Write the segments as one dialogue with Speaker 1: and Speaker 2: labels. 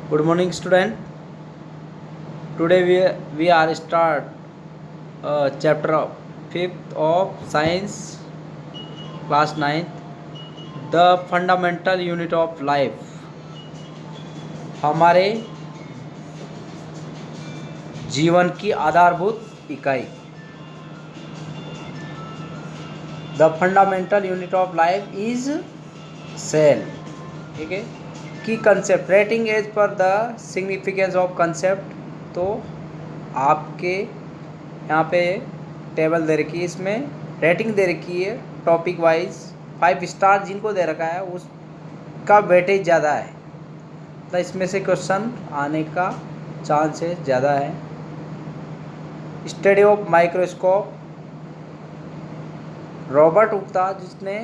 Speaker 1: Good morning, student. Today we are start chapter 5th of science, class 9th, the fundamental unit of life. हमारे जीवन की आधारभूत इकाई. The fundamental unit of life is cell. ठीक है. Key concept rating as per the significance of concept. तो आपके यहाँ पे टेबल दे रखी है, इसमें रेटिंग दे रखी है टॉपिक वाइज. 5 स्टार जिनको दे रखा है उसका वेटेज ज़्यादा है, तो इसमें से क्वेश्चन आने का चांसेस ज़्यादा है. Study of microscope. Robert Hooke था जिसने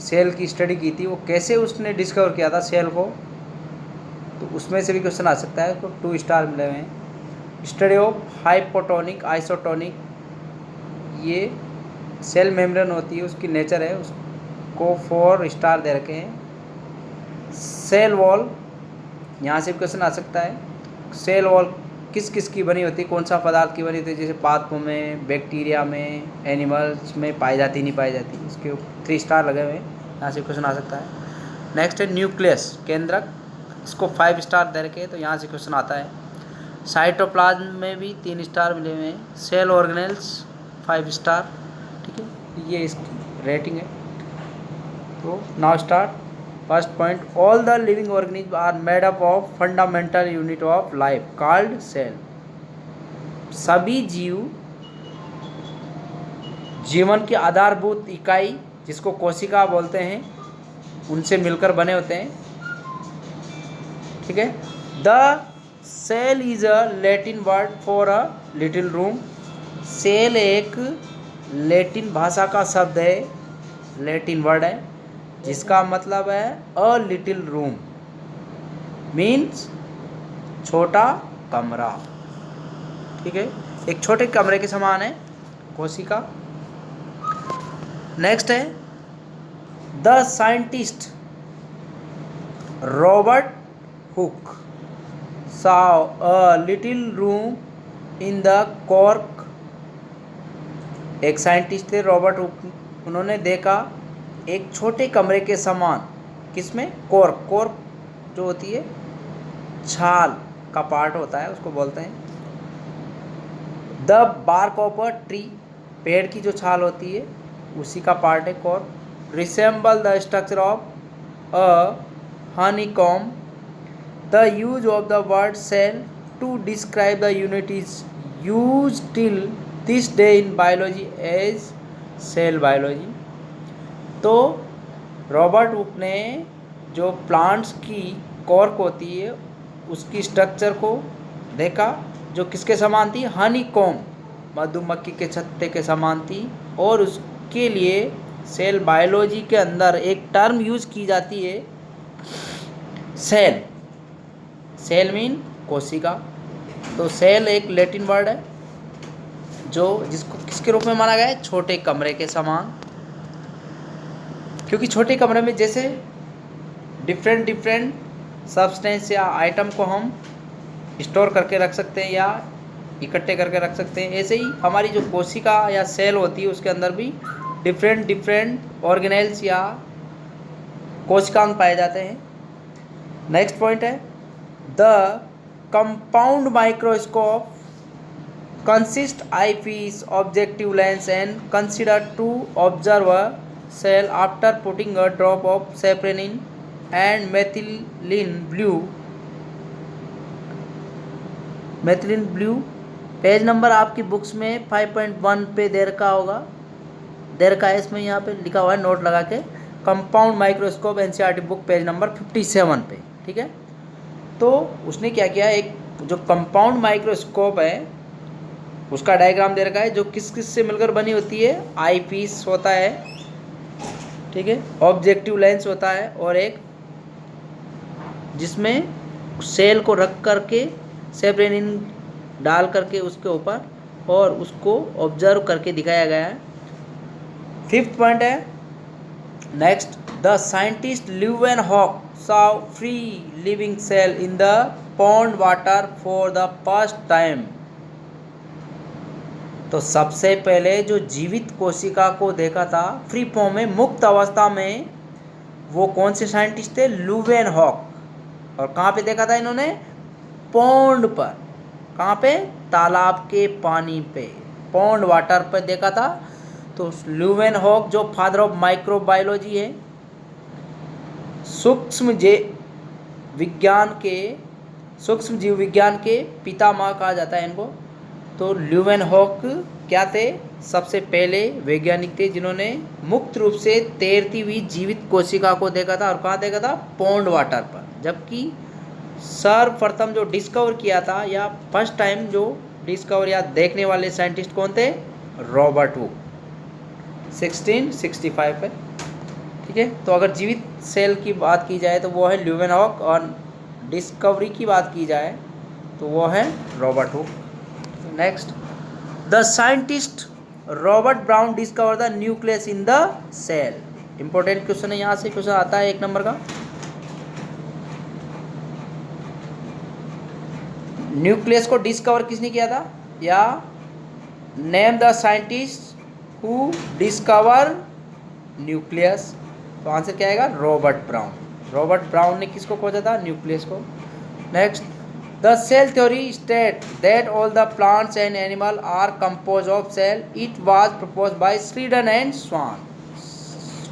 Speaker 1: सेल की स्टडी की थी. वो कैसे उसने डिस्कवर किया था सेल को, तो उसमें से भी क्वेश्चन आ सकता है. तो 2 स्टार मिले हुए हैं. Study of hypotonic isotonic. ये सेल मेम्ब्रेन होती है, उसकी नेचर है, उसको 4 स्टार दे रखे हैं. सेल वॉल, यहाँ से भी क्वेश्चन आ सकता है. सेल वॉल किस किस की बनी होती है, कौन सा पदार्थ की बनी होती है, जैसे पादपों में, बैक्टीरिया में, एनिमल्स में पाई जाती नहीं पाई जाती. उसके 3 स्टार लगे हुए हैं, यहाँ से क्वेश्चन आ सकता है. नेक्स्ट है न्यूक्लियस, केंद्रक. इसको 5 स्टार दे रखे हैं, तो यहाँ से क्वेश्चन आता है. साइटोप्लाज्म में भी 3 स्टार मिले हुए हैं. Cell organelles 5 star. ठीक है, ये इसकी रेटिंग है. तो now start. First point, all the living organism are made up of fundamental unit of life called cell. सभी जीव जीवन की आधारभूत इकाई जिसको कोशिका बोलते हैं, उनसे मिलकर बने होते हैं. ठीक है. The cell is a Latin word for a little room. Cell एक लैटिन भाषा का शब्द है, लैटिन वर्ड है, जिसका मतलब है अ लिटिल रूम, मीन्स छोटा कमरा. ठीक है, एक छोटे कमरे के समान है कोशिका. नेक्स्ट है the scientist Robert Hooke saw a little room in the cork. एक साइंटिस्ट थे रॉबर्ट हुक, उन्होंने देखा एक छोटे कमरे के समान. किसमें? कॉर्क. कॉर्क जो होती है छाल का पार्ट होता है, उसको बोलते हैं. The bark of a tree, पेड़ की जो छाल होती है उसी का पार्ट है cork. Resemble the structure of a honeycomb. The use of the word cell to describe the unit is used till this day in biology as cell biology. तो रॉबर्ट हुक ने जो प्लांट्स की cork होती है उसकी structure को देखा, जो किसके समान थी? हनीकॉम्ब, मधुमक्खी के छत्ते के समान थी. और उसके लिए सेल बायोलॉजी के अंदर एक टर्म यूज की जाती है, सेल. सेल मीन कोशिका. तो सेल एक लैटिन वर्ड है जो जिसको किसके रूप में माना गया है? छोटे कमरे के समान. क्योंकि छोटे कमरे में जैसे डिफरेंट सब्सटेंस या आइटम को हम स्टोर करके रख सकते हैं या इकट्ठे करके रख सकते हैं, ऐसे ही हमारी जो कोशिका या सेल होती है उसके अंदर भी डिफरेंट ऑर्गेनेल्स या कोशिकांग पाए जाते हैं. नेक्स्ट पॉइंट है The compound microscope consists eyepiece, objective lens and considered to observe a cell after putting a drop of safranin and methylene blue. Page number आपकी बुक्स में 5.1 पे दे रखा होगा, दे रखा है. इसमें यहाँ पे लिखा हुआ है नोट लगा के, compound microscope NCERT book page number 57 पे. ठीक है. तो उसने क्या किया, एक जो कंपाउंड माइक्रोस्कोप है उसका डायग्राम दे रखा है, जो किस किस से मिलकर बनी होती है. आई पीस होता है, ठीक है, ऑब्जेक्टिव लेंस होता है, और एक जिसमें सेल को रख करके सेफ्रेनिन डाल करके उसके ऊपर और उसको ऑब्जर्व करके दिखाया गया है. 5th पॉइंट है next, the scientist Leeuwenhoek saw free living cell in the pond water for the first time। तो सबसे पहले जो जीवित कोशिका को देखा था फ्री फॉर्म में, मुक्त अवस्था में, वो कौन से साइंटिस्ट थे? ल्यूवेनहॉक। और कहाँ पे देखा था इन्होंने? पॉन्ड पर। कहाँ पे? तालाब के पानी पे, पॉन्ड वाटर पर देखा था। तो ल्यूवेनहॉक जो फादर ऑफ माइक्रोबायोलॉजी है, सूक्ष्म जीव विज्ञान के पितामह कहा जाता है इनको। तो ल्यूवेनहॉक क्या थे? सबसे पहले वैज्ञानिक थे जिन्होंने मुक्त रूप से तैरती हुई जीवित कोशिका को देखा था। और कहाँ देखा था? पॉन्ड वाटर पर। जबकि सर्वप्रथम जो डिस्कवर किया था, या फर्स्ट टाइम जो डिस्कवर या देखने वाले साइंटिस्ट कौन थे? रॉबर्ट हुक, 1665 है। ठीक है, तो अगर जीवित सेल की बात की जाए तो वो है ल्यूवेनहॉक, और डिस्कवरी की बात की जाए तो वो है Robert Hooke. Next, the scientist Robert Brown discover the nucleus in the cell. Important question है, यहाँ से क्वेश्चन आता है 1 नंबर का। न्यूक्लियस को डिस्कवर किसने किया था? या name the scientist who discover nucleus. तो आंसर क्या आएगा? Robert brown. रॉबर्ट ब्राउन ने किसको खोजा था? न्यूक्लियस को। Next, the cell theory state that all the plants and animal are compose of cell. It was propose by Schleiden and Schwann.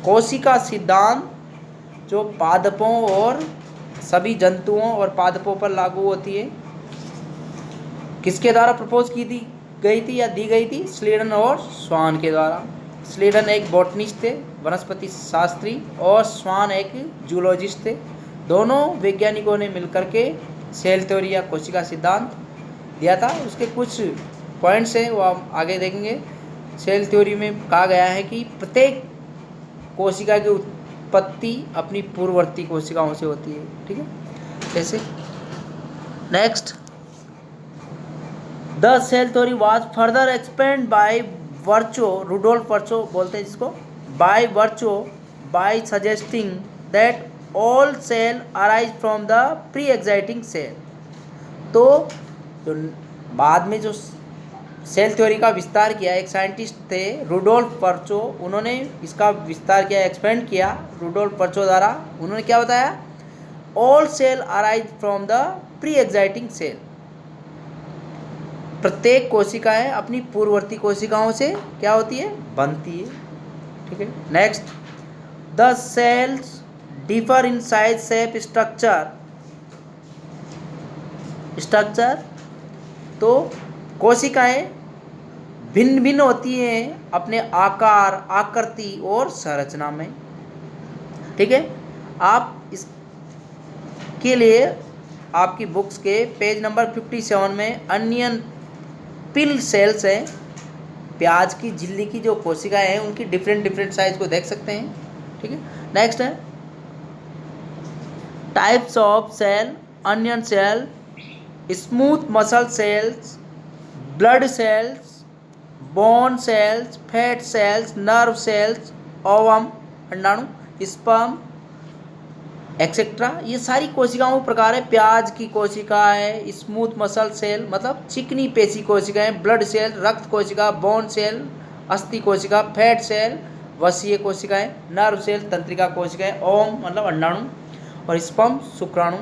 Speaker 1: कोशिका सिद्धांत जो पादपों और सभी जंतुओं और पादपों पर लागू होती है, किसके द्वारा प्रपोज की गई थी या दी गई थी? श्रीडन और स्वान के द्वारा। श्रीडन एक बॉटनिस्ट थे, वनस्पति शास्त्री, और स्वान एक जूलॉजिस्ट थे। दोनों वैज्ञानिकों ने मिलकर के सेल थ्योरी या कोशिका सिद्धांत दिया था। उसके कुछ पॉइंट्स हैं वो हम आगे देखेंगे। सेल थ्योरी में कहा गया है कि प्रत्येक कोशिका की उत्पत्ति अपनी पूर्ववर्ती कोशिकाओं से होती है। ठीक है, कैसे? Next, the cell theory was further expand by Virchow, Rudolf Virchow बोलते हैं जिसको, by suggesting that all cell arise from the pre existing cell. तो जो बाद में जो सेल थ्योरी का विस्तार किया, एक साइंटिस्ट थे रुडोल्फ वर्चो, उन्होंने इसका विस्तार किया, एक्सपेंड किया रुडोल्फ वर्चो द्वारा। उन्होंने क्या बताया? All cell arise from the pre existing cell. प्रत्येक कोशिकाएं अपनी पूर्ववर्ती कोशिकाओं से क्या होती है? बनती है। ठीक है, next, the cells differ in size, shape, structure. तो कोशिकाएं भिन्न भिन्न होती हैं अपने आकार, आकृति और संरचना में। ठीक है, आप इसके लिए आपकी बुक्स के पेज नंबर 57 में अनियन पिल सेल्स है, प्याज की झिल्ली की जो कोशिकाएं हैं उनकी डिफरेंट साइज को देख सकते हैं। ठीक है, नेक्स्ट है types of cell, onion cell, smooth muscle cells, blood cells, bone cells, fat cells, nerve cells, ovum, अंडाणु, स्पर्म, एक्सेट्रा। ये सारी कोशिकाओं प्रकार है। प्याज की कोशिका है, स्मूथ मसल सेल मतलब चिकनी पेशी कोशिकाएं, ब्लड सेल रक्त कोशिका, बोन सेल अस्थि कोशिका, फैट सेल वसीय कोशिकाएं, नर्व सेल तंत्रिका कोशिकाएं, ओम मतलब अंडाणु, और स्पर्म शुक्राणु।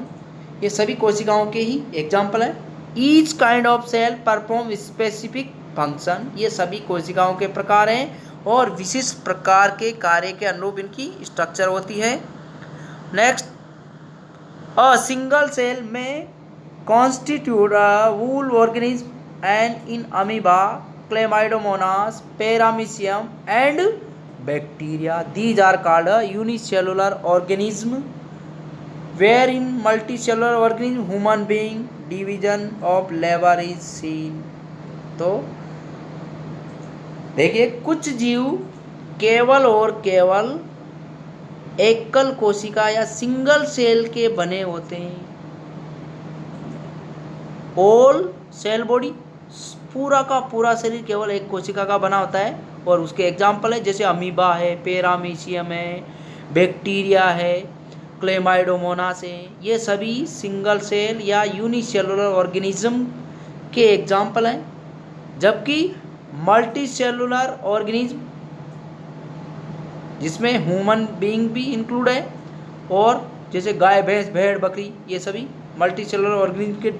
Speaker 1: ये सभी कोशिकाओं के ही एग्जाम्पल है। Each kind of cell perform specific function. ये सभी कोशिकाओं के प्रकार हैं और विशिष्ट प्रकार के कार्य के अनुरूप इनकी स्ट्रक्चर होती है। Next, a single cell may constitute a whole organism and in amoeba, chlamydomonas, paramecium and bacteria. These are called a unicellular organism, where in multicellular organism human being division of labour is seen. तो देखिए, कुछ जीव केवल और केवल एकल कोशिका या सिंगल सेल के बने होते हैं। ऑल सेल बॉडी, पूरा का पूरा शरीर केवल एक कोशिका का बना होता है। और उसके एग्जाम्पल है जैसे अमीबा है, पैरामीशियम है, बैक्टीरिया है, क्लेमाइडोमोनास है, ये सभी सिंगल सेल या यूनिसेलुलर ऑर्गेनिज्म के एग्जाम्पल हैं। जबकि मल्टी सेलुलर ऑर्गेनिज्म, जिसमें ह्यूमन बीइंग भी इंक्लूड है, और जैसे गाय, भैंस, भेड़, बकरी, ये सभी मल्टी सेलुलर ऑर्गेनिज्म के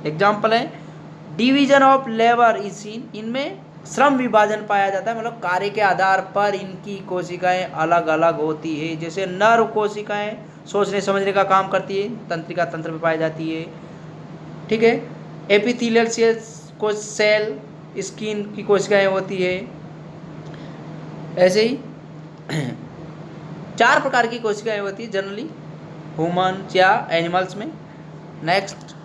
Speaker 1: एग्जाम्पल हैं। Division of labour is scene, इनमें श्रम विभाजन पाया जाता है, मतलब कार्य के आधार पर इनकी कोशिकाएं अलग अलग होती है। जैसे नर कोशिकाएं सोचने समझने का काम करती है, तंत्रिका तंत्र में पाई जाती है, ठीक है। एपिथेलियल सेल स्किन की कोशिकाएं होती है। ऐसे ही 4 प्रकार की कोशिकाएं होती है जनरली ह्यूमन या एनिमल्स में। नेक्स्ट